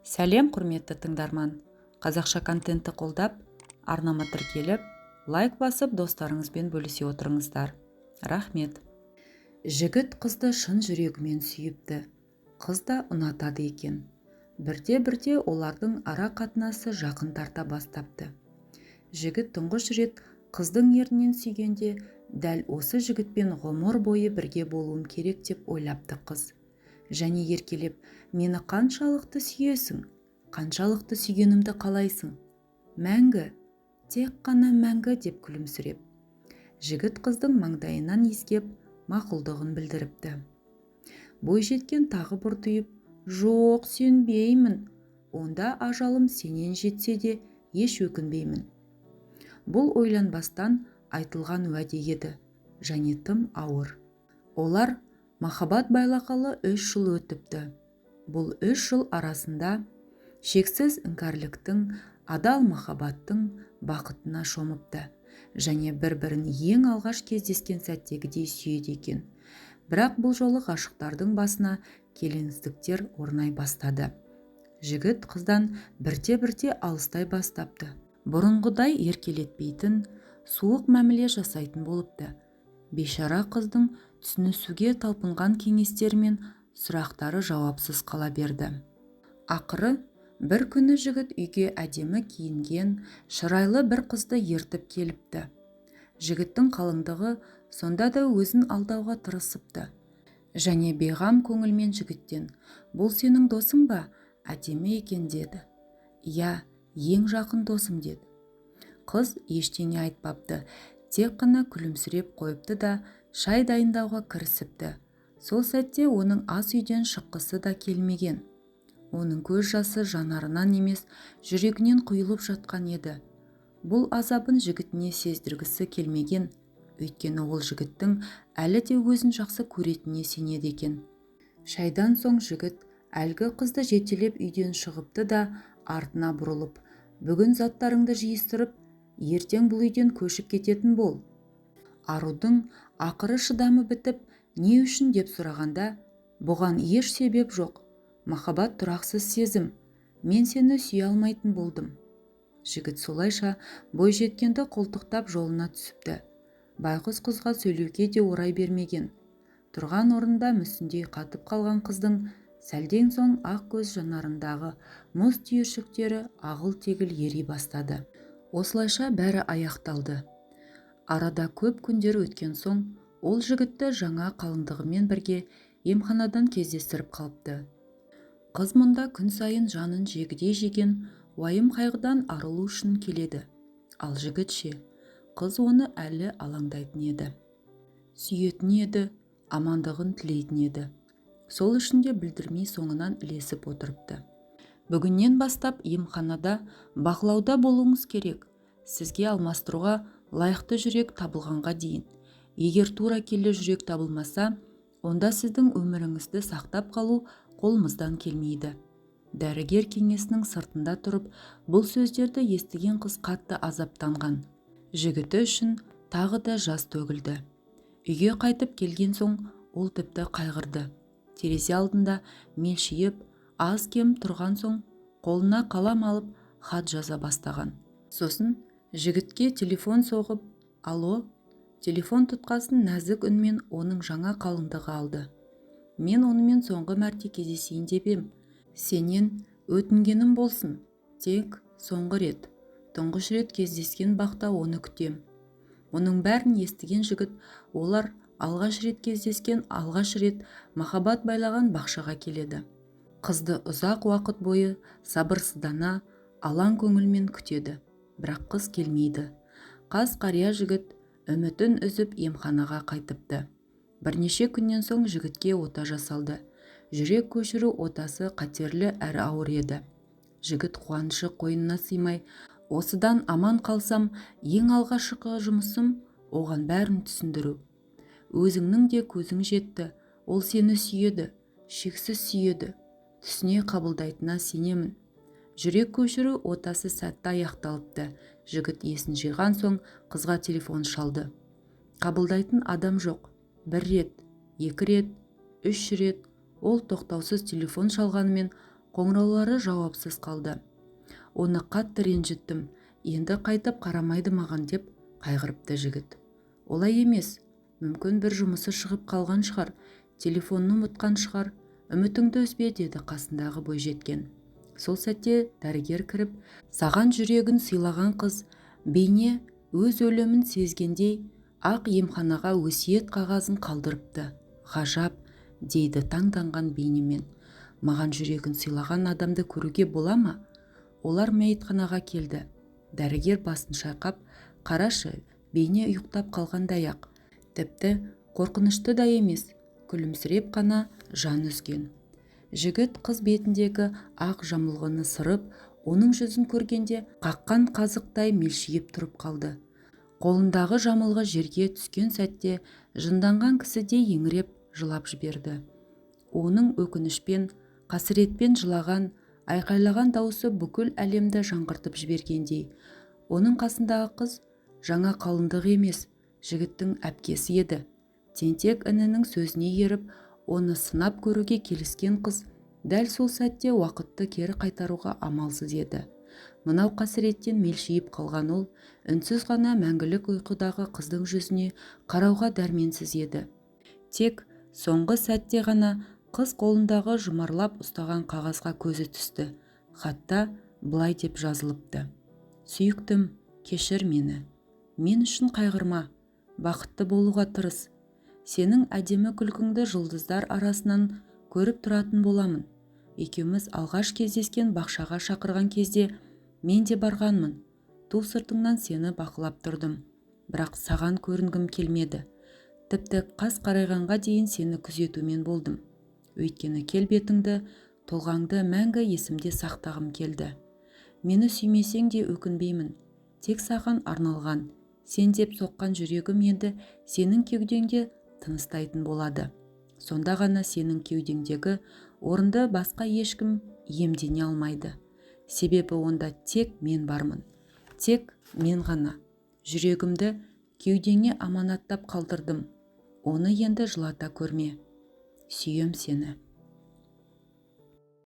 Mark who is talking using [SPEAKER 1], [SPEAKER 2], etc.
[SPEAKER 1] Сәлем құрметті тыңдарман. Қазақша контентті қолдап, арнама тіркеліп, лайк басып достарыңызбен бөлісе отырыңыздар. Рахмет. Жігіт қызды шын жүрегімен сүйіпті. Қыз да ұнатады екен. Бірте-бірте олардың ара қатынасы жақын тарта бастапты. Жігіт тұңғыш рет қыздың ернінен сүйгенде, дәл осы жігітпен ғұмыр бойы бірге болуым керек деп ойлапты қыз. Және еркелеп, мені қаншалықты сүйесің, қаншалықты сүйгенімді қалайсың? Мәңгі, тек қана мәңгі деп күлімсіреп. Жігіт қыздың маңдайынан иіскеп, мақұлдығын білдіріпті. Бойжеткен тағы бұртиып, жоқ сенбеймін, онда ажалым сенен жетсе де еш өкінбеймін. Бұл ойланбастан айтылған уәде еді, және тым ауыр. Олар махаббат байлағалы 3 жыл өтіпті. Бұл 3 жыл арасында шексіз іңкәрліктің, адал махаббаттың бақытына шомыпты, және бір-бірін ең алғаш кездескен сәттегідей сүйеді екен. Бірақ бұл жолы ғашықтардың басына келеңсіздіктер орнай бастады. Жігіт қыздан бірте-бірте алыстай бастапты. Бұрынғыдай еркелетпейтін, суық мәміле жасайтын болыпты. Бейшара қыздың түсінісуге талпынған кеңестері мен сұрақтары жауапсыз қала берді. Ақыры бір күні жігіт үйге әдемі киінген, шырайлы бір қызды ертіп келіпті. Жігіттің қалыңдығы сонда да өзін алдауға тырысыпты. Және бейғам көңілмен жігіттен, бұл сенің досың ба? Әдемі екен деді. Я, ең жақын досым деді. Қыз ештеңе айтпапты, тек қана күлімсіреп қойыпты да шай дайындауға кірісіпті. Сол сәтте оның ас үйден шыққысы да келмеген. Оның көз жасы жанарынан емес, жүрегінен құйылып жатқан еді. Бұл азабын жігітіне сездіргісі келмеген, өйткені ол жігіттің әлі де өзін жақсы көретініне сенеді екен. Шайдан соң жігіт әлгі қызды жетелеп үйден шығыпты да артына бұрылып, бүгін заттарыңды жиыстырып, ертең бұл үйден көшіп кететін бол. Арудың ақыры шыдамы бітіп, не үшін деп сұрағанда, бұған еш себеп жоқ. Махаббат тұрақсыз сезім. Мен сені сүйе алмайтын болдым. Жігіт солайша бойжеткенді қолтықтап жолына түсіпті. Байғұс қызға сөйлеуге де орай бермеген. Тұрған орында мүсіндей қатып қалған қыздың сәлден соң ақ көз жанарындағы мұз түйіршіктері ағыл-тегіл ери бастады. Осылайша бәрі аяқталды. Арада көп күндер өткен соң, ол жігітті жаңа қалыңдығымен бірге емханадан кездестіріп қалыпты. Қыз мұнда күн сайын жанын жегідей жеген уайым қайғыдан арылу үшін келеді. Ал жігіт ше, қыз оны әлі алаңдайтын еді. Сүйетін еді, амандығын тілейтін еді. Сол үшін де білдірмей соңынан ілесіп отырыпты. Бүгіннен бастап емханада бақылауда болуыңыз керек. Сізге алмастыруға лайықты жүрек табылғанға дейін. Егер тура келді жүрек табылмаса, онда сіздің өміріңізді сақтап қалу қолымыздан келмейді. Дәрігер кеңесінің сыртында тұрып, бұл сөздерді естіген қыз қатты азаптанған. Жігіті үшін тағы да жас төгілді. Үйге қайтып келген соң, ол тіпті қайғырды. Терезе алдында мелшиіп, аз кем тұрған соң, қолына қалам алып, хат жаза бастаған. Сосын жігітке телефон соғып, алло, телефон тұтқасын нәзік үнмен оның жаңа қалыңдығы алды. Мен онымен соңғы мәрте кездесейін деп ем. Сенен өтінгенім болсын, тек соңғы рет, тұңғыш рет кездескен бақта оны күтем. Оның бәрін естіген жігіт, олар алғаш рет кездескен, алғаш рет махаббат байлаған бақшаға келеді. Қызды ұзақ уақыт бойы сабырсыздана, алаң көңілмен күтеді. Бірақ қыз келмейді. Қас қария жігіт үмітін үзіп емханаға қайтыпты. Бірнеше күннен соң жігітке ота жасалды. Жүрек көшіру отасы қатерлі әрі ауыр еді. Жігіт қуанышы қойнына сыймай, осыдан аман қалсам, ең алғашқы жұмысым оған бәрін түсіндіру. Өзіңнің де көзің жетті, ол сені сүйеді, шексіз сүйеді, түсіне қабылдайтынына сенемін. Жүрек көшіру отасы сәтті аяқталыпты. Жігіт есін жиған соң қызға телефон шалды. Қабылдайтын адам жоқ. 1 рет, 2 рет, 3 рет ол тоқтаусыз телефон шалғанымен қоңыраулары жауапсыз қалды. Оны қатты ренжіттім, енді қайтып қарамайды маған деп қайғырыпты жігіт. Олай емес, мүмкін бір жұмысы шығып қалған шығар, телефонын ұмытқан шығар, үмітіңді үзбе, деді қасындағы бойжеткен. Сол сәтте дәрігер кіріп, саған жүрегін сыйлаған қыз бейне өз өлімін сезгендей ақ емханаға өсиет қағазын қалдырыпты. Ғажап, дейді таңданған бейнемен. Маған жүрегін сыйлаған адамды көруге бола ма? Олар мәйітханаға келді. Дәрігер басын шайқап, қарашы, бейне ұйықтап қалғандай-ақ. Тіпті қорқынышты да емес, күлімсіреп қана жан үзген. Жігіт қыз бетіндегі ақ жамылғыны сырып, оның жүзін көргенде қаққан қазықтай мелшиіп тұрып қалды. Қолындағы жамылғы жерге түскен сәтте жынданған кісідей еңіреп жылап жіберді. Оның өкінішпен, қасіретпен жылаған, айқайлаған дауысы бүкіл әлемді жаңғыртып жібергендей. Оның қасындағы қыз жаңа қалыңдық емес, жігіттің әпкесі еді. Тентек інінің сөзіне еріп, оны сынап көруге келіскен қыз дәл сол сәтте уақытты кері қайтаруға амалсыз еді. Мынау қасіреттен мелшиіп қалған ол, үнсіз ғана мәңгілік ұйқыдағы қыздың жүзіне қарауға дәрменсіз еді. Тек соңғы сәтте ғана қыз қолындағы жұмарлап ұстаған қағазға көзі түсті. Хатта былай деп жазылыпты: сүйіктім, кешір мені. Мен үшін қайғырма, бақытты болуға тырыс. Сенің әдемі күлкіңді жұлдыздар арасынан көріп тұратын боламын. Екеуміз алғаш кездескен бақшаға шақырған кезде мен де барғанмын. Ту сыртыңнан сені бақылап тұрдым, бірақ саған көрінгім келмеді. Тіпті қас қарайғанға дейін сені күзетумен болдым. Өйткені келбетіңді, тұлғаңды мәңгі есімде сақтағым келді. Мені сүймесең де өкінбеймін. Тек саған арналған, сен деп соққан жүрегім енді сенің кеудеңде тыныстайтын болады. Сонда ғана сенің кеудеңдегі орынды басқа ешкім иемдене алмайды. Себебі онда тек мен бармын. Тек мен ғана. Жүрегімді кеудеңе аманаттап қалдырдым. Оны енді жылата көрме. Сүйем сені.